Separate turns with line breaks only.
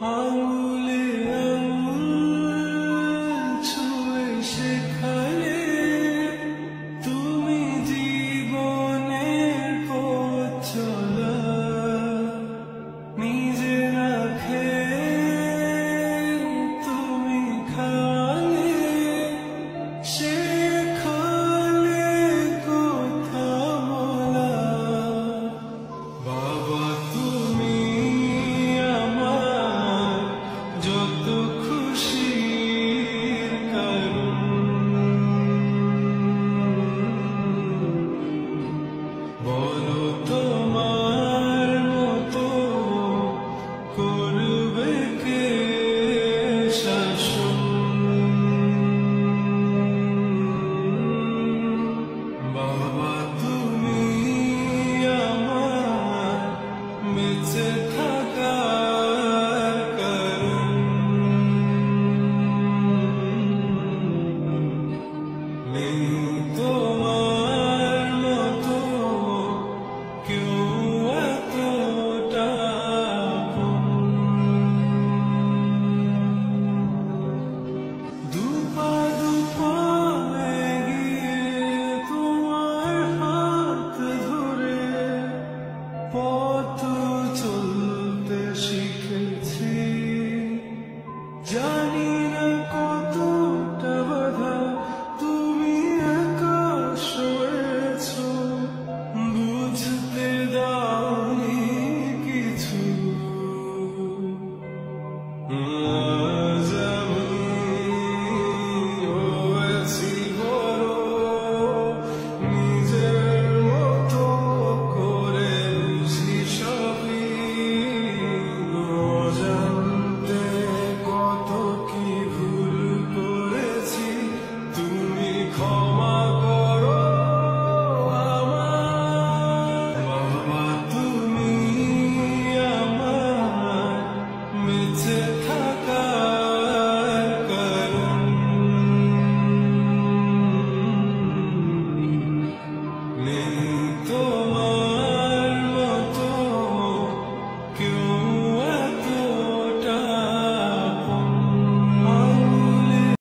আঙুলে আঙুল ছুঁয়ে শেখালে তুমি জীবনের পথ চলা, নিজে না খেয়ে তুমি খাওয়ালে, শেখালে কথা বলা। বাবা তুমি আমার যত খুশির কারণ, বলো তোমার মতো করবে কে শাসন। বাবা তুমি আমার বেঁচে থাকার কারণ, নেই তোমার মতো কেউ এতটা আপন। দুপা দুপা এগিয়ে তোমার হাত ধরে পথ চলতে শিখেছি, জানি না কতটা বাধা তুমি একা সয়েছ, বুঝতে দাওনি কিছু।